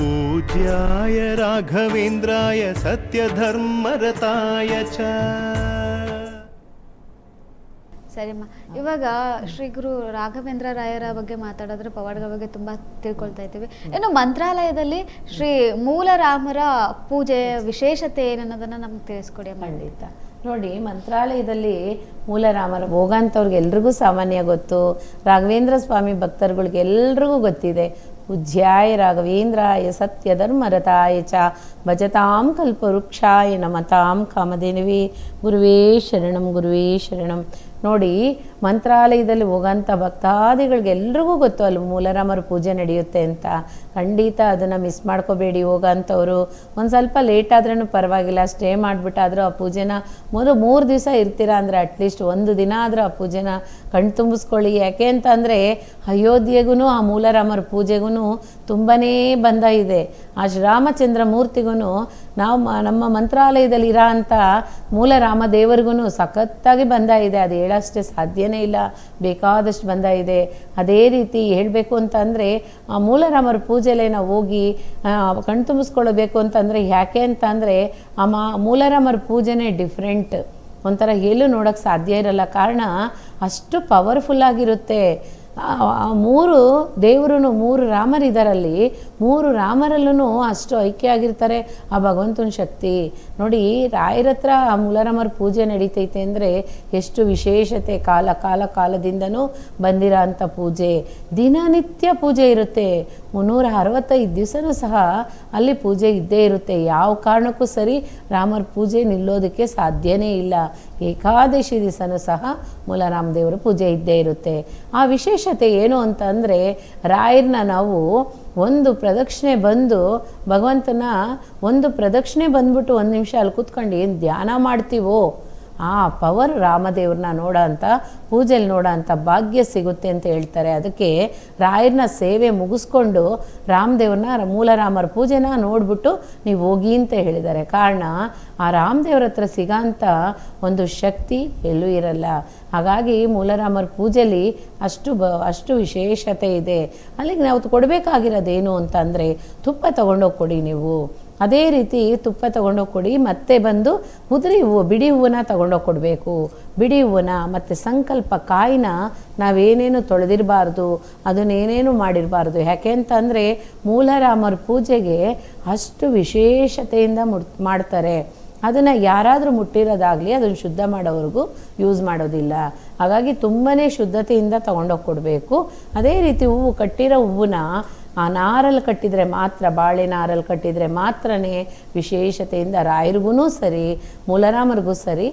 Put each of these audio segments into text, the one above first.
पूज्याय राघवेन्द्राय सत्यधर्मरताय च। ಸರಿಮ್ಮ, ಇವಾಗ ಶ್ರೀ ಗುರು ರಾಘವೇಂದ್ರ ರಾಯರ ಬಗ್ಗೆ ಮಾತಾಡಿದ್ರೆ ಪವಾಡಗಳ ಬಗ್ಗೆ ತುಂಬ ತಿಳ್ಕೊಳ್ತಾ ಇದ್ದೀವಿ. ಇನ್ನು ಮಂತ್ರಾಲಯದಲ್ಲಿ ಶ್ರೀ ಮೂಲರಾಮರ ಪೂಜೆಯ ವಿಶೇಷತೆ ಏನನ್ನೋದನ್ನು ನಮ್ಗೆ ತಿಳಿಸ್ಕೊಡಿ. ಖಂಡಿತ. ನೋಡಿ, ಮಂತ್ರಾಲಯದಲ್ಲಿ ಮೂಲರಾಮರ ಭೋಗಂತವ್ರಿಗೆ ಎಲ್ರಿಗೂ ಸಾಮಾನ್ಯ ಗೊತ್ತು. ರಾಘವೇಂದ್ರ ಸ್ವಾಮಿ ಭಕ್ತರುಗಳಿಗೆ ಎಲ್ರಿಗೂ ಗೊತ್ತಿದೆ. ಪೂಜ್ಯಾಯ ರಾಘವೇಂದ್ರಾಯ ಸತ್ಯಧರ್ಮರತಾಯ ಚ ಭಜತಾಂ ಕಲ್ಪವೃಕ್ಷಾಯ ನಮತಾಂ ಕಾಮಧೇನುವೇ ಗುರುವೇ ಶರಣಂ ಗುರುವೇ ಶರಣಂ. ನೋಡಿ, ಮಂತ್ರಾಲಯದಲ್ಲಿ ಹೋಗೋಂಥ ಭಕ್ತಾದಿಗಳಿಗೆ ಎಲ್ರಿಗೂ ಗೊತ್ತು ಅಲ್ಲಿ ಮೂಲರಾಮರ ಪೂಜೆ ನಡೆಯುತ್ತೆ ಅಂತ. ಖಂಡಿತ ಅದನ್ನು ಮಿಸ್ ಮಾಡ್ಕೋಬೇಡಿ. ಹೋಗೋಂಥವ್ರು ಒಂದು ಸ್ವಲ್ಪ ಲೇಟ್ ಆದ್ರೂ ಪರವಾಗಿಲ್ಲ, ಸ್ಟೇ ಮಾಡಿಬಿಟ್ಟಾದರೂ ಆ ಪೂಜೆನ 3 ದಿವಸ ಇರ್ತೀರಾ ಅಂದರೆ ಅಟ್ಲೀಸ್ಟ್ ಒಂದು ದಿನ ಆದರೂ ಆ ಪೂಜೆನ ಕಣ್ ತುಂಬಿಸ್ಕೊಳ್ಳಿ. ಯಾಕೆ ಅಂತ ಅಂದರೆ ಅಯೋಧ್ಯೆಗೂ ಆ ಮೂಲರಾಮರ ಪೂಜೆಗೂ ತುಂಬಾ ಬಂಧ ಇದೆ. ಆ ಶ್ರೀರಾಮಚಂದ್ರ ಮೂರ್ತಿಗೂ ನಾವು ನಮ್ಮ ಮಂತ್ರಾಲಯದಲ್ಲಿ ಇರೋ ಅಂಥ ಮೂಲರಾಮ ದೇವರಿಗೂ ಸಖತ್ತಾಗಿ ಬಂಧ ಇದೆ. ಅದು ಹೇಳೋಷ್ಟೇ ಸಾಧ್ಯನೇ ಇಲ್ಲ, ಬೇಕಾದಷ್ಟು ಬಂಧ ಇದೆ. ಅದೇ ರೀತಿ ಹೇಳಬೇಕು ಅಂತ ಅಂದರೆ ಆ ಮೂಲರಾಮರ ಪೂಜೆಲೆ ನಾವು ಹೋಗಿ ಕಣ್ ತುಂಬಿಸ್ಕೊಳ್ಬೇಕು ಅಂತಂದರೆ ಯಾಕೆ ಅಂತ ಅಂದರೆ ಆ ಮೂಲರಾಮರ ಪೂಜೆನೇ ಡಿಫ್ರೆಂಟ್. ಒಂಥರ ಎಲ್ಲೂ ನೋಡೋಕ್ಕೆ ಸಾಧ್ಯ ಇರಲ್ಲ. ಕಾರಣ ಅಷ್ಟು ಪವರ್ಫುಲ್ಲಾಗಿರುತ್ತೆ. ಆ 3 ದೇವರು 3 ರಾಮರಿದ್ದಾರಲ್ಲಿ 3 ರಾಮರಲ್ಲೂ ಅಷ್ಟು ಐಕ್ಯ ಆಗಿರ್ತಾರೆ ಆ ಭಗವಂತನ ಶಕ್ತಿ. ನೋಡಿ, ರಾಯರ ಹತ್ರ ಆ ಮೂಲರಾಮರ ಪೂಜೆ ನಡೀತೈತೆ ಅಂದರೆ ಎಷ್ಟು ವಿಶೇಷತೆ. ಕಾಲದಿಂದನೂ ಬಂದಿರೋ ಅಂಥ ಪೂಜೆ, ದಿನನಿತ್ಯ ಪೂಜೆ ಇರುತ್ತೆ. 365 ದಿವಸನೂ ಸಹ ಅಲ್ಲಿ ಪೂಜೆ ಇದ್ದೇ ಇರುತ್ತೆ. ಯಾವ ಕಾರಣಕ್ಕೂ ಸರಿ ರಾಮರ ಪೂಜೆ ನಿಲ್ಲೋದಕ್ಕೆ ಸಾಧ್ಯನೇ ಇಲ್ಲ. ಏಕಾದಶಿ ದಿವಸನೂ ಸಹ ಮೂಲರಾಮ ದೇವರ ಪೂಜೆ ಇದ್ದೇ ಇರುತ್ತೆ. ಆ ವಿಶೇಷತೆ ಏನು ಅಂತ ಅಂದರೆ ರಾಯರನ್ನ ನಾವು ಒಂದು ಪ್ರದಕ್ಷಿಣೆ ಬಂದು ಭಗವಂತನ ಒಂದು ಪ್ರದಕ್ಷಿಣೆ ಬಂದ್ಬಿಟ್ಟು 1 ನಿಮಿಷ ಅಲ್ಲಿ ಕೂತ್ಕೊಂಡು ಏನು ಧ್ಯಾನ ಮಾಡ್ತೀವೋ ಆ ಪವರ್ ರಾಮದೇವ್ರನ್ನ ನೋಡೋ ಅಂಥ ಪೂಜೆಯಲ್ಲಿ ನೋಡೋ ಅಂಥ ಭಾಗ್ಯ ಸಿಗುತ್ತೆ ಅಂತ ಹೇಳ್ತಾರೆ. ಅದಕ್ಕೆ ರಾಯರನ್ನ ಸೇವೆ ಮುಗಿಸ್ಕೊಂಡು ರಾಮದೇವ್ರನ್ನ ಮೂಲರಾಮರ ಪೂಜೆನ ನೋಡ್ಬಿಟ್ಟು ನೀವು ಹೋಗಿ ಅಂತ ಹೇಳಿದ್ದಾರೆ. ಕಾರಣ ಆ ರಾಮದೇವ್ರ ಹತ್ರ ಸಿಗೋಂಥ ಒಂದು ಶಕ್ತಿ ಎಲ್ಲೂ ಇರಲ್ಲ. ಹಾಗಾಗಿ ಮೂಲರಾಮರ ಪೂಜೆಯಲ್ಲಿ ಅಷ್ಟು ವಿಶೇಷತೆ ಇದೆ. ಅಲ್ಲಿಗೆ ನಾವು ಕೊಡಬೇಕಾಗಿರೋದೇನು ಅಂತ ಅಂದರೆ ತುಪ್ಪ ತೊಗೊಂಡೋಗಿ ಕೊಡಿ ನೀವು. ಅದೇ ರೀತಿ ತುಪ್ಪ ತೊಗೊಂಡೋಗಿ ಕೊಡಿ. ಮತ್ತೆ ಬಂದು ಉದುರಿ ಹೂವು, ಬಿಡಿ ಹೂವನ್ನ ತೊಗೊಂಡೋಗಿ ಕೊಡಬೇಕು. ಬಿಡಿ ಹೂವನ್ನ ಮತ್ತು ಸಂಕಲ್ಪ ಕಾಯಿನ ನಾವೇನೇನು ತೊಳೆದಿರಬಾರ್ದು, ಅದನ್ನೇನೇನು ಮಾಡಿರಬಾರ್ದು. ಯಾಕೆ ಅಂತಂದರೆ ಮೂಲರಾಮರ ಪೂಜೆಗೆ ಅಷ್ಟು ವಿಶೇಷತೆಯಿಂದ ಮಾಡ್ತಾರೆ. ಅದನ್ನು ಯಾರಾದರೂ ಮುಟ್ಟಿರೋದಾಗಲಿ ಅದನ್ನು ಶುದ್ಧ ಮಾಡೋವರೆಗೂ ಯೂಸ್ ಮಾಡೋದಿಲ್ಲ. ಹಾಗಾಗಿ ತುಂಬಾ ಶುದ್ಧತೆಯಿಂದ ತೊಗೊಂಡೋಗಿ ಕೊಡಬೇಕು. ಅದೇ ರೀತಿ ಹೂವು ಕಟ್ಟಿರೋ ಹೂವನ್ನ ಆ ನಾರಲ್ಲಿ ಕಟ್ಟಿದರೆ ಮಾತ್ರ, ಬಾಳೆ ನಾರಲ್ಲಿ ಕಟ್ಟಿದರೆ ಮಾತ್ರನೇ ವಿಶೇಷತೆಯಿಂದ ರಾಯರಿಗೂ ಸರಿ ಮೂಲರಾಮರಿಗೂ ಸರಿ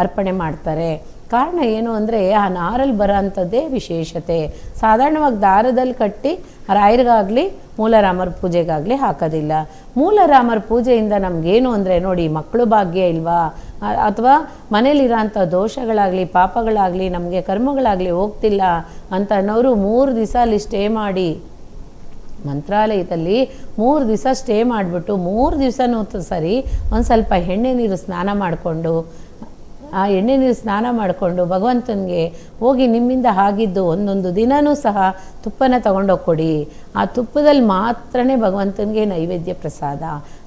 ಅರ್ಪಣೆ ಮಾಡ್ತಾರೆ. ಕಾರಣ ಏನು ಅಂದರೆ ಆ ನಾರಲ್ಲಿ ಬರೋ ಅಂಥದ್ದೇ ವಿಶೇಷತೆ. ಸಾಧಾರಣವಾಗಿ ದಾರದಲ್ಲಿ ಕಟ್ಟಿ ರಾಯರಿಗಾಗಲಿ ಮೂಲರಾಮರ ಪೂಜೆಗಾಗಲಿ ಹಾಕೋದಿಲ್ಲ. ಮೂಲರಾಮರ ಪೂಜೆಯಿಂದ ನಮಗೇನು ಅಂದರೆ ನೋಡಿ, ಮಕ್ಕಳು ಭಾಗ್ಯ ಇಲ್ವಾ, ಅಥವಾ ಮನೇಲಿರೋಂಥ ದೋಷಗಳಾಗಲಿ ಪಾಪಗಳಾಗಲಿ ನಮಗೆ ಕರ್ಮಗಳಾಗಲಿ ಹೋಗ್ತಿಲ್ಲ ಅಂತ ಅನ್ನೋರು 3 ದಿವಸ ಅಲ್ಲಿ ಸ್ಟೇ ಮಾಡಿ ಮಂತ್ರಾಲಯದಲ್ಲಿ 3 ದಿವಸ ಸ್ಟೇ ಮಾಡಿಬಿಟ್ಟು 3 ದಿವಸನೂ ಸರಿ ಒಂದು ಸ್ವಲ್ಪ ಎಣ್ಣೆ ನೀರು ಸ್ನಾನ ಮಾಡಿಕೊಂಡು ಆ ಎಣ್ಣೆ ನೀರು ಸ್ನಾನ ಮಾಡಿಕೊಂಡು ಭಗವಂತನಿಗೆ ಹೋಗಿ ನಿಮ್ಮಿಂದ ಆಗಿದ್ದು ಒಂದೊಂದು ದಿನವೂ ಸಹ ತುಪ್ಪನ ತೊಗೊಂಡೋಗಿ ಕೊಡಿ. ಆ ತುಪ್ಪದಲ್ಲಿ ಮಾತ್ರನೇ ಭಗವಂತನಿಗೆ ನೈವೇದ್ಯ ಪ್ರಸಾದ.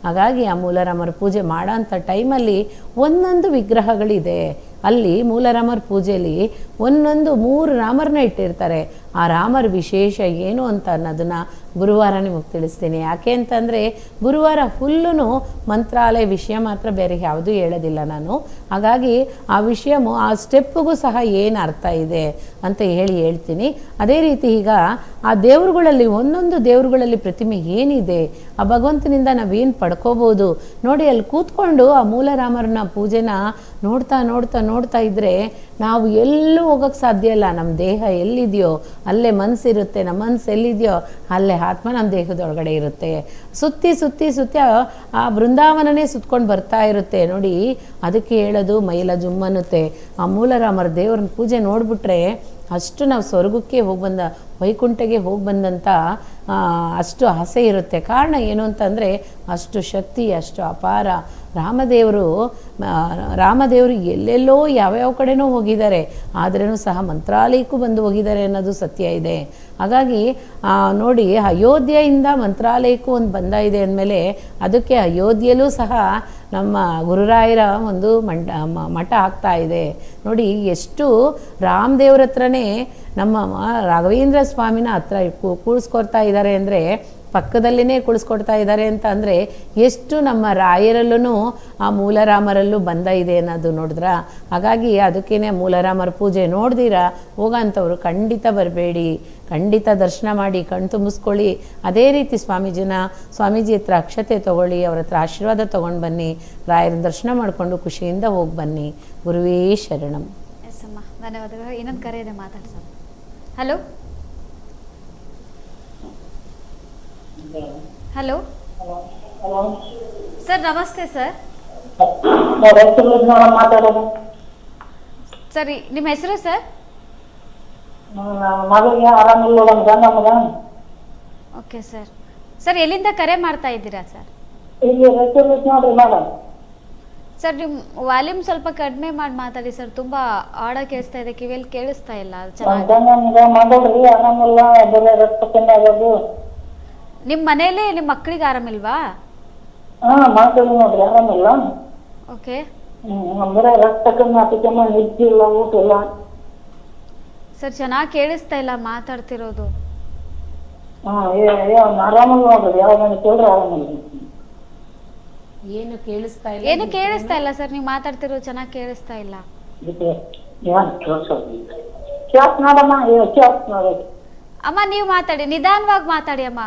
ಹಾಗಾಗಿ ಆ ಮೂಲರಾಮರ ಪೂಜೆ ಮಾಡೋ ಅಂಥ ಟೈಮಲ್ಲಿ ಒಂದೊಂದು ವಿಗ್ರಹಗಳಿದೆ. ಅಲ್ಲಿ ಮೂಲರಾಮರ ಪೂಜೆಯಲ್ಲಿ 3 ರಾಮರನ್ನ ಇಟ್ಟಿರ್ತಾರೆ. ಆ ರಾಮರ ವಿಶೇಷ ಏನು ಅಂತ ಅನ್ನೋದನ್ನು ಗುರುವಾರ ನಿಮಗೆ ತಿಳಿಸ್ತೀನಿ. ಯಾಕೆ ಅಂತಂದರೆ ಗುರುವಾರ ಫುಲ್ಲೂ ಮಂತ್ರಾಲಯ ವಿಷಯ ಮಾತ್ರ, ಬೇರೆ ಯಾವುದೂ ಹೇಳೋದಿಲ್ಲ ನಾನು. ಹಾಗಾಗಿ ಆ ವಿಷಯ ಆ ಸ್ಟೆಪ್ಪಿಗೂ ಸಹ ಏನು ಅರ್ಥ ಇದೆ ಅಂತ ಹೇಳ್ತೀನಿ. ಅದೇ ರೀತಿ ಈಗ ಆ ದೇವರುಗಳಲ್ಲಿ ಒಂದೊಂದು ದೇವರುಗಳಲ್ಲಿ ಪ್ರತಿಮೆ ಏನಿದೆ, ಆ ಭಗವಂತನಿಂದ ನಾವೇನು ಪಡ್ಕೋಬೋದು ನೋಡಿ. ಅಲ್ಲಿ ಕೂತ್ಕೊಂಡು ಆ ಮೂಲರಾಮರನ್ನ ಪೂಜೆನ ನೋಡ್ತಾ ಇದ್ದರೆ ನಾವು ಎಲ್ಲೂ ಹೋಗೋಕ್ಕೆ ಸಾಧ್ಯ ಇಲ್ಲ. ನಮ್ಮ ದೇಹ ಎಲ್ಲಿದೆಯೋ ಅಲ್ಲೇ ಮನಸ್ಸಿರುತ್ತೆ, ನಮ್ಮ ಮನಸ್ಸು ಎಲ್ಲಿದೆಯೋ ಅಲ್ಲೇ ಆತ್ಮ ನಮ್ಮ ದೇಹದೊಳಗಡೆ ಇರುತ್ತೆ. ಸುತ್ತಿ ಆ ಬೃಂದಾವನನೇ ಸುತ್ಕೊಂಡು ಬರ್ತಾ ಇರುತ್ತೆ ನೋಡಿ. ಅದಕ್ಕೆ ಹೇಳೋದು ಮೈಲ ಜುಮ್ಮನ್ನುತ್ತೆ. ಆ ಮೂಲರಾಮರ ದೇವ್ರನ್ನ ಪೂಜೆ ನೋಡಿಬಿಟ್ರೆ ಅಷ್ಟು ನಾವು ಸ್ವರ್ಗಕ್ಕೆ ಹೋಗಿ ಬಂದ, ವೈಕುಂಠಗೆ ಹೋಗಿ ಬಂದಂಥ ಅಷ್ಟು ಆಸೆ ಇರುತ್ತೆ. ಕಾರಣ ಏನು ಅಂತಂದರೆ ಅಷ್ಟು ಶಕ್ತಿ, ಅಷ್ಟು ಅಪಾರ. ರಾಮದೇವರು ಎಲ್ಲೆಲ್ಲೋ ಯಾವ್ಯಾವ ಕಡೆನೂ ಹೋಗಿದ್ದಾರೆ, ಆದ್ರೂ ಸಹ ಮಂತ್ರಾಲಯಕ್ಕೂ ಬಂದು ಹೋಗಿದ್ದಾರೆ ಅನ್ನೋದು ಸತ್ಯ ಇದೆ. ಹಾಗಾಗಿ ನೋಡಿ, ಅಯೋಧ್ಯೆಯಿಂದ ಮಂತ್ರಾಲಯಕ್ಕೂ ಒಂದು ಬಂಧ ಇದೆ ಅಂದಮೇಲೆ ಅದಕ್ಕೆ ಅಯೋಧ್ಯೆಯಲ್ಲೂ ಸಹ ನಮ್ಮ ಗುರುರಾಯರ ಒಂದು ಮಠ ಆಗ್ತಾ ಇದೆ. ನೋಡಿ ಎಷ್ಟು ರಾಮದೇವ್ರ ಹತ್ರನೇ ನಮ್ಮ ರಾಘವೇಂದ್ರ ಸ್ವಾಮಿನ ಹತ್ರ ಕೂಡಿಸ್ಕೊಡ್ತಾ ಇದ್ದಾರೆ ಅಂದರೆ, ಪಕ್ಕದಲ್ಲೇ ಕುಳಿಸ್ಕೊಡ್ತಾ ಇದ್ದಾರೆ ಅಂತ ಅಂದರೆ ಎಷ್ಟು ನಮ್ಮ ರಾಯರಲ್ಲೂ ಆ ಮೂಲರಾಮರಲ್ಲೂ ಬಂಧ ಇದೆ ಅನ್ನೋದು ನೋಡಿದ್ರ. ಹಾಗಾಗಿ ಅದಕ್ಕೇ ಮೂಲರಾಮರ ಪೂಜೆ ನೋಡ್ದಿರಾ ಹೋಗೋಂಥವ್ರು ಖಂಡಿತ ಬರಬೇಡಿ, ಖಂಡಿತ ದರ್ಶನ ಮಾಡಿ ಕಣ್ ತುಂಬಿಸ್ಕೊಳ್ಳಿ. ಅದೇ ರೀತಿ ಸ್ವಾಮೀಜಿ ಹತ್ರ ಅಕ್ಷತೆ ತೊಗೊಳ್ಳಿ, ಅವ್ರ ಹತ್ರ ಆಶೀರ್ವಾದ ತೊಗೊಂಡು ಬನ್ನಿ, ರಾಯರ ದರ್ಶನ ಮಾಡಿಕೊಂಡು ಖುಷಿಯಿಂದ ಹೋಗಿ ಬನ್ನಿ. ಗುರುವೇ ಶರಣಂ. ಎಸ್ ಅಮ್ಮ, ಧನ್ಯವಾದಗಳು. ಇನ್ನೊಂದು ಕರೆ ಇದೆ, ಮಾತಾಡ್ಸೋಣ. ಹಲೋ ಹಲೋ ಸರ್, ನಮಸ್ತೆ ಸರ್. ಮಾತಾಡೋದು ಸರಿ, ನಿಮ್ಮ ಹೆಸರು ಸರ್? ಮಗಳಿಗೆ ಆರಾಮಿಲ್ಲ ನಮ್ಗ. Okay sir. ಸರ್, ಎಲ್ಲಿಂದ ಕರೆ ಮಾಡ್ತಾ ಇದ್ದೀರಾ ಸರ್? ಇಲ್ಲಿ ನೋಡ್ರಿ ಮೇಡಮ್. ಸರ್, ನಿಮ್ಮ ವಾಲ್ಯೂಮ್ ಸ್ವಲ್ಪ ಕಡಿಮೆ ಮಾಡಿ ಮಾತಾಡಿ ಸರ್, ತುಂಬಾ ಆಡ ಕೇಳಿಸ್ತಾ ಇದೆ, ಕಿವಿಯಲ್ಲಿ ಕೇಳಿಸ್ತಾ ಇಲ್ಲ ಚೆನ್ನಾಗಿ. ಮಗಳ್ರಿ ಆರಾಮಿಲ್ಲ, ಬರೀ ರಕ್ತ ಕಮ್ಮಿ ಆಗೋದು. ನಿಮ್ಮ ಮನೇಲಿ ನಿಮ್ಮ ಮಕ್ಕಳಿಗೆ ಆರಾಮಿಲ್ವಾ? ಮಕ್ಕಳು ನೋಡ್ರಿ ಆರಾಮಿಲ್ಲ. ಓಕೆ. ಬರೀ ರಕ್ತ ಕಮ್ಮಿ ಆಗ್ತೈತೆ, ನಿದ್ದೆ ಇಲ್ಲ, ಊಟ ಇಲ್ಲ. ಸರ್, ಚೆನ್ನಾಗಿ ಕೇಳಿಸ್ತಾ ಇಲ್ಲ ಮಾತಾಡ್ತಿರೋದು. ಆರಾಮಿಲ್ಲ ನೋಡ್ರಿ, ಯಾವಾಗ ಕೇಳ್ರಿ ಆರಾಮಿಲ್ಲ. ಏನು ಕೇಳಿಸ್ತಾ ಇಲ್ಲ? ಏನು ಕೇಳಿಸ್ತಾ ಇಲ್ಲ ಸರ್, ನೀವು ಮಾತಾಡ್ತಿರೋದು ಚೆನ್ನಾಗಿ ಕೇಳಿಸ್ತಾ ಇಲ್ಲ. ಅಮ್ಮ, ನೀವು ಮಾತಾಡಿ, ನಿಧಾನವಾಗಿ ಮಾತಾಡಿ ಅಮ್ಮ.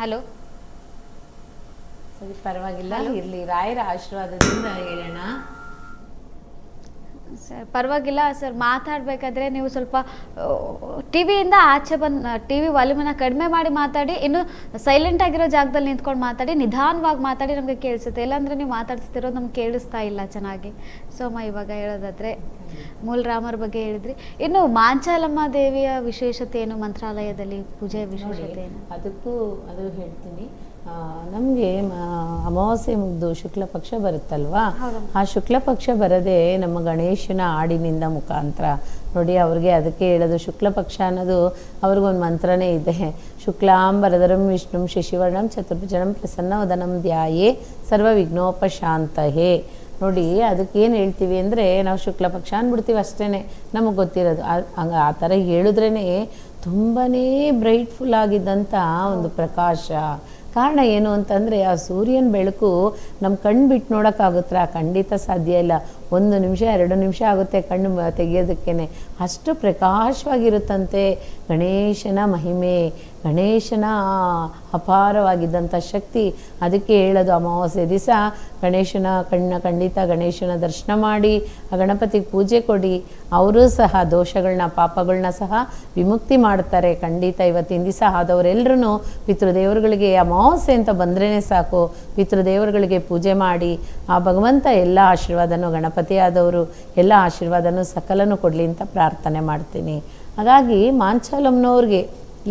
ಹಲೋ. ಸರಿ, ಪರವಾಗಿಲ್ಲ, ಇರ್ಲಿ. ರಾಯರ ಆಶೀರ್ವಾದದಿಂದ ಹೇಳೋಣ ಸರ್. ಪರವಾಗಿಲ್ಲ ಸರ್, ಮಾತಾಡಬೇಕಾದ್ರೆ ನೀವು ಸ್ವಲ್ಪ ಟಿವಿಯಿಂದ ಆಚೆ ಬಂದು ಟಿವಿ ವಾಲ್ಯೂಮನ್ನು ಕಡಿಮೆ ಮಾಡಿ ಮಾತಾಡಿ. ಇನ್ನು ಸೈಲೆಂಟ್ ಆಗಿರೋ ಜಾಗದಲ್ಲಿ ನಿಂತ್ಕೊಂಡು ಮಾತಾಡಿ, ನಿಧಾನವಾಗಿ ಮಾತಾಡಿ, ನಮಗೆ ಕೇಳಿಸುತ್ತೆ. ಇಲ್ಲಾಂದರೆ ನೀವು ಮಾತಾಡ್ತಿರೋದು ನಮ್ಗೆ ಕೇಳಿಸ್ತಾ ಇಲ್ಲ ಚೆನ್ನಾಗಿ. ಸೊ ಅಮ್ಮ, ಇವಾಗ ಹೇಳೋದಾದರೆ ಮೂಲರಾಮರ ಬಗ್ಗೆ ಹೇಳಿದ್ರಿ. ಇನ್ನು ಮಾಂಚಾಲಮ್ಮ ದೇವಿಯ ವಿಶೇಷತೆ ಏನು, ಮಂತ್ರಾಲಯದಲ್ಲಿ ಪೂಜೆಯ ವಿಶೇಷತೆ ಏನು? ಅದು ಹೇಳ್ತೀನಿ. ನಮಗೆ ಅಮಾವಾಸ್ಯೆ ಮುಗಿದು ಶುಕ್ಲ ಪಕ್ಷ ಬರುತ್ತಲ್ವಾ, ಆ ಶುಕ್ಲ ಪಕ್ಷ ಬರದೆ ನಮ್ಮ ಗಣೇಶನ ಹಾಡಿನಿಂದ ಮುಖಾಂತರ ನೋಡಿ ಅವ್ರಿಗೆ ಅದಕ್ಕೆ ಹೇಳೋದು ಶುಕ್ಲ ಪಕ್ಷ ಅನ್ನೋದು ಅವ್ರಿಗೊಂದು ಮಂತ್ರನೇ ಇದೆ. ಶುಕ್ಲಾಂಬರಧರಂ ವಿಷ್ಣುಂ ಶಶಿವರ್ಣಂ ಚತುರ್ಭುಜಂ ಪ್ರಸನ್ನವದನಂ ಧ್ಯಾಯೇ ಸರ್ವ ವಿಘ್ನೋಪಶಾಂತಹೇ. ನೋಡಿ ಅದಕ್ಕೇನು ಹೇಳ್ತೀವಿ ಅಂದರೆ, ನಾವು ಶುಕ್ಲ ಪಕ್ಷ ಅಂದ್ಬಿಡ್ತೀವಿ ಅಷ್ಟೇ, ನಮಗೆ ಗೊತ್ತಿರೋದು. ಹಂಗೆ ಆ ಥರ ಹೇಳಿದ್ರೇ ತುಂಬಾ ಬ್ರೈಟ್ಫುಲ್ ಆಗಿದ್ದಂಥ ಒಂದು ಪ್ರಕಾಶ. ಕಾರಣ ಏನು ಅಂತಂದರೆ, ಆ ಸೂರ್ಯನ ಬೆಳಕು ನಮ್ಮ ಕಣ್ಣು ಬಿಟ್ಟು ನೋಡೋಕ್ಕಾಗುತ್ತಾ? ಖಂಡಿತ ಸಾಧ್ಯ ಇಲ್ಲ. 1 ನಿಮಿಷ 2 ನಿಮಿಷ ಆಗುತ್ತೆ ಕಣ್ಣು ತೆಗೆಯೋದಕ್ಕೇ, ಅಷ್ಟು ಪ್ರಕಾಶವಾಗಿರುತ್ತಂತೆ ಗಣೇಶನ ಮಹಿಮೆ, ಗಣೇಶನ ಅಪಾರವಾಗಿದ್ದಂಥ ಶಕ್ತಿ. ಅದಕ್ಕೆ ಹೇಳೋದು ಅಮಾವಾಸ್ಯೆ ದಿವಸ ಖಂಡಿತ ಗಣೇಶನ ದರ್ಶನ ಮಾಡಿ, ಆ ಗಣಪತಿಗೆ ಪೂಜೆ ಕೊಡಿ. ಅವರೂ ಸಹ ದೋಷಗಳನ್ನ ಪಾಪಗಳನ್ನ ಸಹ ವಿಮುಕ್ತಿ ಮಾಡ್ತಾರೆ. ಖಂಡಿತ ಇವತ್ತಿನ ದಿವಸ ಆದವರೆಲ್ಲರೂ ಪಿತೃದೇವರುಗಳಿಗೆ ಅಮಾವಾಸ್ಯೆ ಅಂತ ಬಂದ್ರೇ ಸಾಕು, ಪಿತೃದೇವರುಗಳಿಗೆ ಪೂಜೆ ಮಾಡಿ ಆ ಭಗವಂತ ಎಲ್ಲ ಆಶೀರ್ವಾದನೂ, ಗಣಪತಿ ಆದವರು ಎಲ್ಲ ಆಶೀರ್ವಾದನೂ ಸಕಲನೂ ಕೊಡಲಿ ಅಂತ ಪ್ರಾರ್ಥನೆ ಮಾಡ್ತೀನಿ. ಹಾಗಾಗಿ ಮಾಂಚಾಲಮ್ಮನವ್ರಿಗೆ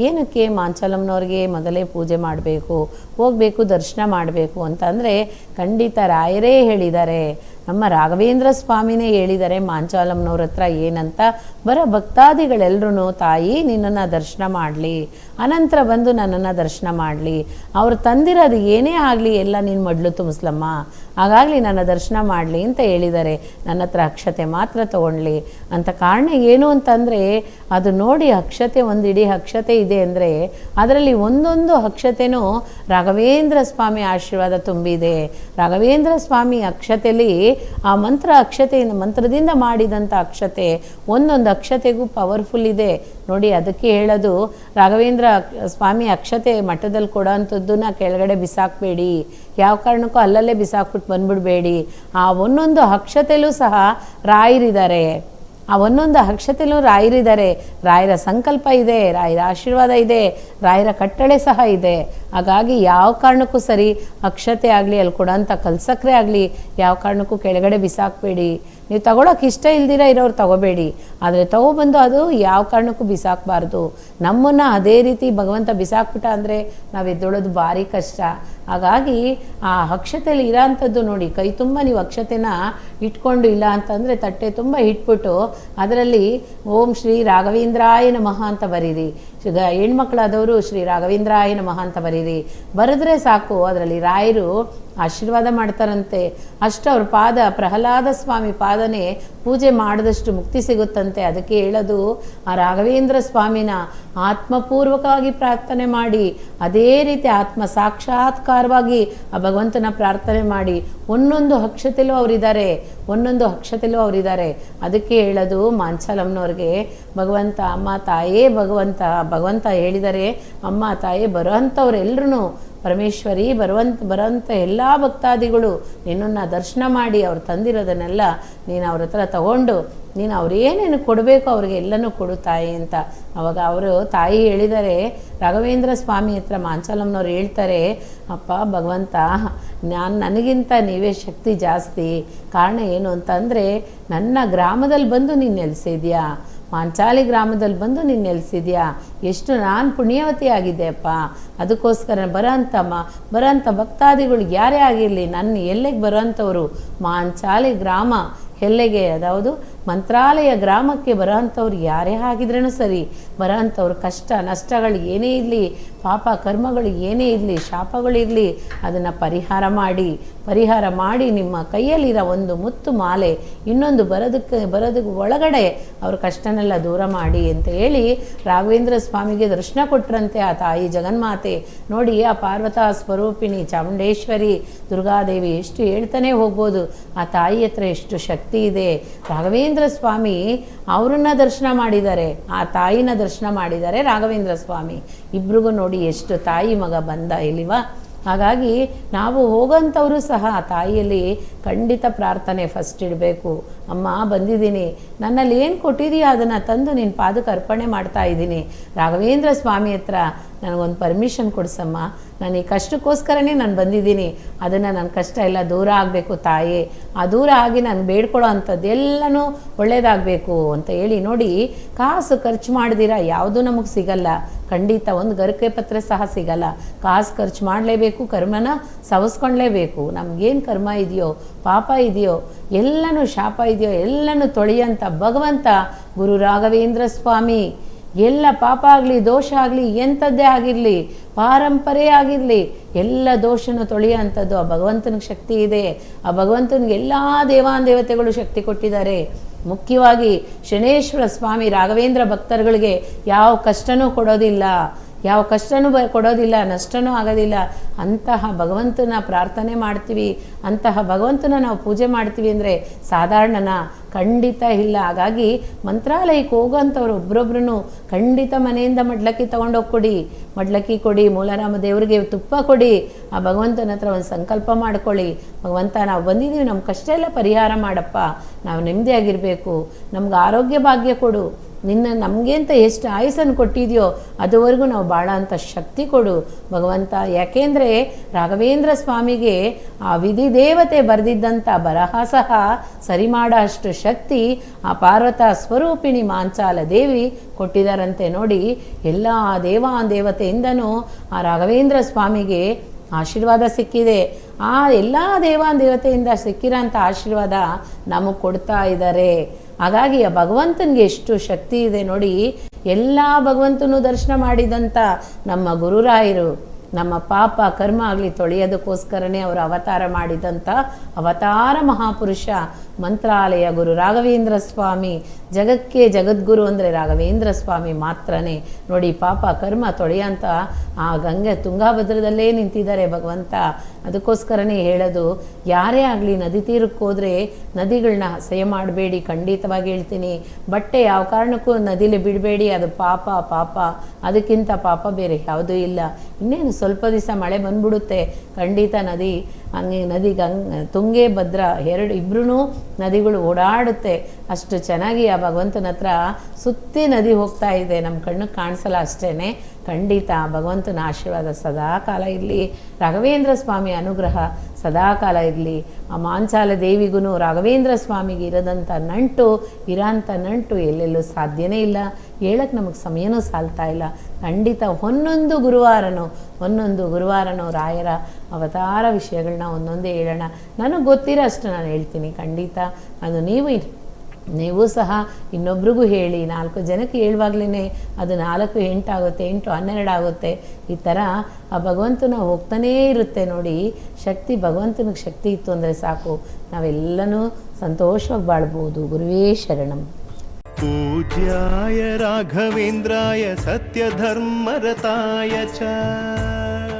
ಏನಕ್ಕೆ ಮಾಂಚಾಲಮ್ಮನವ್ರಿಗೆ ಮೊದಲೇ ಪೂಜೆ ಮಾಡಬೇಕು, ಹೋಗಬೇಕು, ದರ್ಶನ ಮಾಡಬೇಕು ಅಂತಂದರೆ ಖಂಡಿತ ರಾಯರೇ ಹೇಳಿದ್ದಾರೆ, ನಮ್ಮ ರಾಘವೇಂದ್ರ ಸ್ವಾಮಿನೇ ಹೇಳಿದ್ದಾರೆ ಮಾಂಚಾಲಮ್ಮನವ್ರ ಹತ್ರ ಏನಂತ. ಬರೋ ಭಕ್ತಾದಿಗಳೆಲ್ಲರೂ ತಾಯಿ ನಿನ್ನನ್ನು ದರ್ಶನ ಮಾಡಲಿ, ಅನಂತರ ಬಂದು ನನ್ನನ್ನು ದರ್ಶನ ಮಾಡಲಿ, ಅವ್ರು ತಂದಿರೋದು ಏನೇ ಆಗಲಿ ಎಲ್ಲ ನೀನು ಮಡ್ಲು ತುಂಬಿಸ್ಲಮ್ಮ, ಹಾಗಾಗಲಿ ನನ್ನ ದರ್ಶನ ಮಾಡಲಿ ಅಂತ ಹೇಳಿದ್ದಾರೆ. ನನ್ನ ಹತ್ರ ಅಕ್ಷತೆ ಮಾತ್ರ ತೊಗೊಳ್ಳಿ ಅಂತ. ಕಾರಣ ಏನು ಅಂತಂದರೆ, ಅದು ನೋಡಿ ಅಕ್ಷತೆ, ಒಂದು ಇಡೀ ಅಕ್ಷತೆ ಇದೆ ಅಂದರೆ ಅದರಲ್ಲಿ ಒಂದೊಂದು ಅಕ್ಷತೆನೂ ರಾಘವೇಂದ್ರ ಸ್ವಾಮಿ ಆಶೀರ್ವಾದ ತುಂಬಿದೆ. ರಾಘವೇಂದ್ರ ಸ್ವಾಮಿ ಅಕ್ಷತೆಯಲ್ಲಿ ಆ ಮಂತ್ರದಿಂದ ಮಾಡಿದಂಥ ಅಕ್ಷತೆ, ಒಂದೊಂದು ಅಕ್ಷತೆಗೂ ಪವರ್ಫುಲ್ ಇದೆ ನೋಡಿ. ಅದಕ್ಕೆ ಹೇಳೋದು ರಾಘವೇಂದ್ರ ಸ್ವಾಮಿ ಅಕ್ಷತೆ ಮಠದಲ್ಲಿ ಕೊಡೋ ಅಂಥದ್ದನ್ನ ಕೆಳಗಡೆ ಬಿಸಾಕಬೇಡಿ, ಯಾವ ಕಾರಣಕ್ಕೂ ಅಲ್ಲಲ್ಲೇ ಬಿಸಾಕ್ಬಿಟ್ಟು ಬಂದ್ಬಿಡಬೇಡಿ. ಆ ಒಂದೊಂದು ಅಕ್ಷತೆಯಲ್ಲೂ ಸಹ ರಾಯರಿದ್ದಾರೆ. ಆ ಒಂದೊಂದು ಅಕ್ಷತೆಲೂ ರಾಯರಿದ್ದಾರೆ, ರಾಯರ ಸಂಕಲ್ಪ ಇದೆ, ರಾಯರ ಆಶೀರ್ವಾದ ಇದೆ, ರಾಯರ ಕಟ್ಟಳೆ ಸಹ ಇದೆ. ಹಾಗಾಗಿ ಯಾವ ಕಾರಣಕ್ಕೂ ಸರಿ ಅಕ್ಷತೆ ಆಗಲಿ, ಅಲ್ಲಿ ಕೊಡೋಂಥ ಕಲ್ಸಕ್ರೆ ಆಗಲಿ ಯಾವ ಕಾರಣಕ್ಕೂ ಕೆಳಗಡೆ ಬಿಸಾಕಬೇಡಿ. ನೀವು ತಗೊಳಕ್ಕೆ ಇಷ್ಟ ಇಲ್ದಿರ ಇರೋರು ತಗೋಬೇಡಿ, ಆದರೆ ತಗೊಬಂದು ಅದು ಯಾವ ಕಾರಣಕ್ಕೂ ಬಿಸಾಕಬಾರ್ದು. ನಮ್ಮನ್ನು ಅದೇ ರೀತಿ ಭಗವಂತ ಬಿಸಾಕ್ಬಿಟ್ಟ ಅಂದರೆ ನಾವು ಎದ್ದೊಳೋದು ಭಾರಿ ಕಷ್ಟ. ಹಾಗಾಗಿ ಆ ಅಕ್ಷತೆಯಲ್ಲಿ ಇರೋಂಥದ್ದು ನೋಡಿ, ಕೈ ತುಂಬ ನೀವು ಅಕ್ಷತೆನ ಇಟ್ಕೊಂಡು ಇಲ್ಲ ಅಂತಂದರೆ ತಟ್ಟೆ ತುಂಬ ಇಟ್ಬಿಟ್ಟು ಅದರಲ್ಲಿ ಓಂ ಶ್ರೀ ರಾಘವೇಂದ್ರಾಯ ನಮಃ ಅಂತ ಬರೀರಿ. ಹೆಣ್ಮಕ್ಳಾದವರು ಶ್ರೀ ರಾಘವೇಂದ್ರಾಯ ನಮಃ ಅಂತ ಬರೀರಿ. ಬರೆದ್ರೆ ಸಾಕು, ಅದರಲ್ಲಿ ರಾಯರು ಆಶೀರ್ವಾದ ಮಾಡ್ತಾರಂತೆ. ಅಷ್ಟು ಅವ್ರ ಪಾದ, ಪ್ರಹ್ಲಾದ ಸ್ವಾಮಿ ಪಾದನೆ ಪೂಜೆ ಮಾಡಿದಷ್ಟು ಮುಕ್ತಿ ಸಿಗುತ್ತಂತೆ. ಅದಕ್ಕೆ ಹೇಳೋದು, ಆ ರಾಘವೇಂದ್ರ ಸ್ವಾಮಿನ ಆತ್ಮಪೂರ್ವಕವಾಗಿ ಪ್ರಾರ್ಥನೆ ಮಾಡಿ, ಅದೇ ರೀತಿ ಆತ್ಮ ಸಾಕ್ಷಾತ್ಕಾರವಾಗಿ ಆ ಭಗವಂತನ ಪ್ರಾರ್ಥನೆ ಮಾಡಿ. ಒಂದೊಂದು ಅಕ್ಷತೆಲೂ ಅವರಿದ್ದಾರೆ, ಒಂದೊಂದು ಅಕ್ಷತೆಲೂ ಅವರಿದ್ದಾರೆ. ಅದಕ್ಕೆ ಹೇಳೋದು ಮಾಂಚಾಲಮ್ಮನವ್ರಿಗೆ, ಭಗವಂತ ಅಮ್ಮ ತಾಯೇ ಭಗವಂತ ಹೇಳಿದರೆ, ಅಮ್ಮ ತಾಯೇ ಬರೋಂಥವ್ರೆಲ್ಲರೂ ಪರಮೇಶ್ವರಿ ಬರೋಂಥ ಎಲ್ಲ ಭಕ್ತಾದಿಗಳು ನಿನ್ನನ್ನು ದರ್ಶನ ಮಾಡಿ ಅವ್ರು ತಂದಿರೋದನ್ನೆಲ್ಲ ನೀನು ಅವ್ರ ಹತ್ರ ತಗೊಂಡು ನೀನು ಅವ್ರೇನೇನು ಕೊಡಬೇಕು ಅವ್ರಿಗೆ ಎಲ್ಲನೂ ಕೊಡು ತಾಯಿ ಅಂತ. ಅವಾಗ ಅವರು ತಾಯಿ ಹೇಳಿದ್ದಾರೆ, ರಾಘವೇಂದ್ರ ಸ್ವಾಮಿ ಹತ್ರ ಮಾಂಚಾಲಮ್ಮನವ್ರು ಹೇಳ್ತಾರೆ, ಅಪ್ಪ ಭಗವಂತ ನನಗಿಂತ ನೀವೇ ಶಕ್ತಿ ಜಾಸ್ತಿ. ಕಾರಣ ಏನು ಅಂತಂದರೆ, ನನ್ನ ಗ್ರಾಮದಲ್ಲಿ ಬಂದು ನೀನು ನೆಲೆಸಿದ್ಯಾ, ಮಾಂಚಾಲಿ ಗ್ರಾಮದಲ್ಲಿ ಬಂದು ನೀನು ನೆಲೆಸಿದ್ಯಾ. ಎಷ್ಟು ನಾನು ಪುಣ್ಯವತಿ ಆಗಿದ್ದೆ ಅಪ್ಪ. ಅದಕ್ಕೋಸ್ಕರ ಬರೋಂಥ ಭಕ್ತಾದಿಗಳಿಗೆ ಯಾರೇ ಆಗಿರಲಿ, ನನ್ನ ಎಲ್ಲೆಗೆ ಬರೋಂಥವ್ರು ಮಾಂಚಾಲಿ ಗ್ರಾಮ ಎಲ್ಲೆಗೆ, ಅದಾವುದು ಮಂತ್ರಾಲಯ ಗ್ರಾಮಕ್ಕೆ ಬರೋಂಥವ್ರು ಯಾರೇ ಆಗಿದ್ರೂ ಸರಿ, ಬರೋಂಥವ್ರು ಕಷ್ಟ ನಷ್ಟಗಳು ಏನೇ ಇರಲಿ, ಪಾಪ ಕರ್ಮಗಳು ಏನೇ ಇರಲಿ, ಶಾಪಗಳಿರಲಿ, ಅದನ್ನು ಪರಿಹಾರ ಮಾಡಿ ನಿಮ್ಮ ಕೈಯಲ್ಲಿರೋ ಒಂದು ಮುತ್ತು ಮಾಲೆ ಇನ್ನೊಂದು ಬರೋದಕ್ಕೆ ಒಳಗಡೆ ಅವ್ರ ಕಷ್ಟನೆಲ್ಲ ದೂರ ಮಾಡಿ ಅಂತ ಹೇಳಿ ರಾಘವೇಂದ್ರ ಸ್ವಾಮಿಗೆ ದರ್ಶನ ಕೊಟ್ಟರಂತೆ ಆ ತಾಯಿ ಜಗನ್ಮಾತೆ. ನೋಡಿ, ಆ ಪಾರ್ವತ ಸ್ವರೂಪಿಣಿ ಚಾಮುಂಡೇಶ್ವರಿ ದುರ್ಗಾದೇವಿ ಎಷ್ಟು ಹೇಳ್ತಾನೆ ಹೋಗ್ಬೋದು. ಆ ತಾಯಿ ಹತ್ರ ಎಷ್ಟು ಶಕ್ತಿ ಇದೆ. ರಾಘವೇಂದ್ರ ಸ್ವಾಮಿ ಅವರನ್ನ ದರ್ಶನ ಮಾಡಿದ್ದಾರೆ, ಆ ತಾಯಿನ ದರ್ಶನ ಮಾಡಿದ್ದಾರೆ ರಾಘವೇಂದ್ರ ಸ್ವಾಮಿ. ಇಬ್ರಿಗೂ ನೋಡಿ ಎಷ್ಟು ತಾಯಿ ಮಗ ಬಂದ ಇಲ್ಲಿವಾ. ಹಾಗಾಗಿ ನಾವು ಹೋಗೋಂಥವರು ಸಹ ಆ ತಾಯಿಯಲ್ಲಿ ಖಂಡಿತ ಪ್ರಾರ್ಥನೆ ಫಸ್ಟ್ ಇಡಬೇಕು. ಅಮ್ಮ ಬಂದಿದ್ದೀನಿ, ನನ್ನಲ್ಲಿ ಏನು ಕೊಟ್ಟಿದೆಯಾ ಅದನ್ನು ತಂದು ನಿನ್ನ ಪಾದಕ್ಕೆ ಅರ್ಪಣೆ ಮಾಡ್ತಾ ಇದ್ದೀನಿ. ರಾಘವೇಂದ್ರ ಸ್ವಾಮಿ ಹತ್ರ ನನಗೊಂದು ಪರ್ಮಿಷನ್ ಕೊಡಿಸಮ್ಮ, ನಾನು ಈ ಕಷ್ಟಕ್ಕೋಸ್ಕರನೇ ನಾನು ಬಂದಿದ್ದೀನಿ, ಅದನ್ನು ನನ್ನ ಕಷ್ಟ ಎಲ್ಲ ದೂರ ಆಗಬೇಕು ತಾಯೇ. ಆ ದೂರ ಆಗಿ ನಾನು ಬೇಡ್ಕೊಳ್ಳೋ ಅಂಥದ್ದು ಎಲ್ಲನೂ ಒಳ್ಳೆಯದಾಗಬೇಕು ಅಂತ ಹೇಳಿ. ನೋಡಿ, ಕಾಸು ಖರ್ಚು ಮಾಡಿದಿರ ಯಾವುದೂ ನಮಗೆ ಸಿಗಲ್ಲ, ಖಂಡಿತ ಒಂದು ಗರಿಕೆ ಪತ್ರ ಸಹ ಸಿಗಲ್ಲ. ಕಾಸು ಖರ್ಚು ಮಾಡಲೇಬೇಕು, ಕರ್ಮನ ಸವಸ್ಕೊಳ್ಲೇಬೇಕು. ನಮಗೇನು ಕರ್ಮ ಇದೆಯೋ, ಪಾಪ ಇದೆಯೋ, ಎಲ್ಲನೂ ಶಾಪ ಇದೆಯೋ ಎಲ್ಲನೂ ತೊಳೆಯಂಥ ಭಗವಂತ ಗುರು ರಾಘವೇಂದ್ರ ಸ್ವಾಮಿ. ಎಲ್ಲ ಪಾಪ ಆಗಲಿ, ದೋಷ ಆಗಲಿ, ಎಂಥದ್ದೇ ಆಗಿರಲಿ, ಪಾರಂಪರೆ ಆಗಿರಲಿ, ಎಲ್ಲ ದೋಷನೂ ತೊಳೆಯುವಂಥದ್ದು ಆ ಭಗವಂತನಿಗೆ ಶಕ್ತಿ ಇದೆ. ಆ ಭಗವಂತನಿಗೆ ಎಲ್ಲ ದೇವಾನುದೇವತೆಗಳು ಶಕ್ತಿ ಕೊಟ್ಟಿದ್ದಾರೆ. ಮುಖ್ಯವಾಗಿ ಶನೇಶ್ವರ ಸ್ವಾಮಿ ರಾಘವೇಂದ್ರ ಭಕ್ತರುಗಳಿಗೆ ಯಾವ ಕಷ್ಟನೂ ಕೊಡೋದಿಲ್ಲ, ಯಾವ ಕಷ್ಟನೂ ಕೊಡೋದಿಲ್ಲ, ನಷ್ಟನೂ ಆಗೋದಿಲ್ಲ. ಅಂತಹ ಭಗವಂತನ ಪ್ರಾರ್ಥನೆ ಮಾಡ್ತೀವಿ, ಅಂತಹ ಭಗವಂತನ ನಾವು ಪೂಜೆ ಮಾಡ್ತೀವಿ ಅಂದರೆ ಸಾಧಾರಣನ ಖಂಡಿತ ಇಲ್ಲ. ಹಾಗಾಗಿ ಮಂತ್ರಾಲಯಕ್ಕೆ ಹೋಗೋಂಥವ್ರು ಒಬ್ರೊಬ್ರು ಖಂಡಿತ ಮನೆಯಿಂದ ಮಡ್ಲಕ್ಕಿ ತೊಗೊಂಡೋಗಿ ಕೊಡಿ, ಮಡ್ಲಕ್ಕಿ ಕೊಡಿ, ಮೂಲರಾಮ ದೇವರಿಗೆ ತುಪ್ಪ ಕೊಡಿ, ಆ ಭಗವಂತನ ಹತ್ರ ಒಂದು ಸಂಕಲ್ಪ ಮಾಡ್ಕೊಳ್ಳಿ. ಭಗವಂತ ನಾವು ಬಂದಿದ್ದೀವಿ, ನಮ್ಮ ಕಷ್ಟ ಎಲ್ಲ ಪರಿಹಾರ ಮಾಡಪ್ಪ, ನಾವು ನೆಮ್ಮದಿಯಾಗಿರಬೇಕು, ನಮ್ಗೆ ಆರೋಗ್ಯ ಭಾಗ್ಯ ಕೊಡು, ನಮಗೆ ಅಂತ ಎಷ್ಟು ಆಯುಸನ್ನು ಕೊಟ್ಟಿದೆಯೋ ಅದುವರೆಗೂ ನಾವು ಬಾಳ ಅಂತ ಶಕ್ತಿ ಕೊಡು ಭಗವಂತ. ಯಾಕೆಂದರೆ ರಾಘವೇಂದ್ರ ಸ್ವಾಮಿಗೆ ಆ ವಿಧಿ ದೇವತೆ ಬರೆದಿದ್ದಂಥ ಬರಹ ಸಹ ಸರಿ ಮಾಡೋ ಅಷ್ಟು ಶಕ್ತಿ ಆ ಪಾರ್ವತ ಸ್ವರೂಪಿಣಿ ಮಾಂಚಾಲ ದೇವಿ ಕೊಟ್ಟಿದ್ದಾರಂತೆ. ನೋಡಿ, ಎಲ್ಲ ದೇವತೆಯಿಂದನೂ ಆ ರಾಘವೇಂದ್ರ ಸ್ವಾಮಿಗೆ ಆಶೀರ್ವಾದ ಸಿಕ್ಕಿದೆ. ಆ ಎಲ್ಲ ದೇವತೆಯಿಂದ ಸಿಕ್ಕಿರೋಂಥ ಆಶೀರ್ವಾದ ನಮಗೆ ಕೊಡ್ತಾ ಇದ್ದಾರೆ. ಹಾಗಾಗಿ ಆ ಭಗವಂತನಿಗೆ ಎಷ್ಟು ಶಕ್ತಿ ಇದೆ ನೋಡಿ. ಎಲ್ಲ ಭಗವಂತನೂ ದರ್ಶನ ಮಾಡಿದಂಥ ನಮ್ಮ ಗುರುರಾಯರು ನಮ್ಮ ಪಾಪ ಕರ್ಮ ಆಗಲಿ ತೊಳೆಯೋದಕ್ಕೋಸ್ಕರನೇ ಅವರು ಅವತಾರ ಮಾಡಿದಂಥ ಅವತಾರ ಮಹಾಪುರುಷ ಮಂತ್ರಾಲಯ ಗುರು ರಾಘವೇಂದ್ರ ಸ್ವಾಮಿ. ಜಗಕ್ಕೆ ಜಗದ್ಗುರು ಅಂದರೆ ರಾಘವೇಂದ್ರ ಸ್ವಾಮಿ ಮಾತ್ರನೇ. ನೋಡಿ, ಪಾಪ ಕರ್ಮ ತೊಳೆಯಂಥ ಆ ಗಂಗೆ ತುಂಗಾಭದ್ರದಲ್ಲೇ ನಿಂತಿದ್ದಾರೆ ಭಗವಂತ. ಅದಕ್ಕೋಸ್ಕರನೇ ಹೇಳೋದು, ಯಾರೇ ಆಗಲಿ ನದಿ ತೀರಕ್ಕೆ ಹೋದರೆ ನದಿಗಳನ್ನ ಅಸಹ್ಯ ಮಾಡಬೇಡಿ, ಖಂಡಿತವಾಗಿ ಹೇಳ್ತೀನಿ. ಬಟ್ಟೆ ಯಾವ ಕಾರಣಕ್ಕೂ ನದಿಲಿ ಬಿಡಬೇಡಿ, ಅದು ಪಾಪ. ಅದಕ್ಕಿಂತ ಪಾಪ ಬೇರೆ ಯಾವುದೂ ಇಲ್ಲ. ಇನ್ನೇನು ಸ್ವಲ್ಪ ದಿವಸ ಮಳೆ ಬಂದ್ಬಿಡುತ್ತೆ, ಖಂಡಿತ ನದಿ ತುಂಗೆ ಭದ್ರ ಇಬ್ಬರೂ ನದಿಗಳು ಓಡಾಡುತ್ತೆ. ಅಷ್ಟು ಚೆನ್ನಾಗಿ ಆ ಭಗವಂತನ ಹತ್ರ ಸುತ್ತಿ ನದಿ ಹೋಗ್ತಾ ಇದೆ, ನಮ್ಮ ಕಣ್ಣಿಗೆ ಕಾಣಿಸಲ್ಲ ಅಷ್ಟೇ. ಖಂಡಿತ ಭಗವಂತನ ಆಶೀರ್ವಾದ ಸದಾ ಕಾಲ ಇರಲಿ, ರಾಘವೇಂದ್ರ ಸ್ವಾಮಿ ಅನುಗ್ರಹ ಸದಾ ಕಾಲ ಇರಲಿ. ಆ ಮಾಂಚಾಲ ದೇವಿಗೂ ರಾಘವೇಂದ್ರ ಸ್ವಾಮಿಗೆ ಇರೋದಂಥ ನಂಟು, ಇರೋಂಥ ನಂಟು ಎಲ್ಲೆಲ್ಲೂ ಸಾಧ್ಯನೇ ಇಲ್ಲ, ಹೇಳಕ್ಕೆ ನಮಗೆ ಸಮಯನೂ ಸಾಲ್ತಾ ಇಲ್ಲ. ಖಂಡಿತ ಒಂದೊಂದು ಗುರುವಾರನೂ ರಾಯರ ಅವತಾರ ವಿಷಯಗಳನ್ನ ಒಂದೊಂದೇ ಹೇಳೋಣ. ನನಗೆ ಗೊತ್ತಿರೋ ಅಷ್ಟು ನಾನು ಹೇಳ್ತೀನಿ. ಖಂಡಿತ ಅದು ನೀವು ಸಹ ಇನ್ನೊಬ್ರಿಗೂ ಹೇಳಿ. 4 ಜನಕ್ಕೆ ಹೇಳುವಾಗಲೇ ಅದು 4, 8 ಆಗುತ್ತೆ, 8, 12 ಆಗುತ್ತೆ. ಈ ಥರ ಆ ಭಗವಂತನ ಹೋಗ್ತಾನೇ ಇರುತ್ತೆ ನೋಡಿ. ಶಕ್ತಿ, ಭಗವಂತನಿಗೆ ಶಕ್ತಿ ಇತ್ತು ಅಂದರೆ ಸಾಕು, ನಾವೆಲ್ಲನೂ ಸಂತೋಷವಾಗಿ ಬಾಳ್ಬೋದು. ಗುರುವೇ ಶರಣಂ. पूज्याय राघवेन्द्राय सत्यधर्मरताय च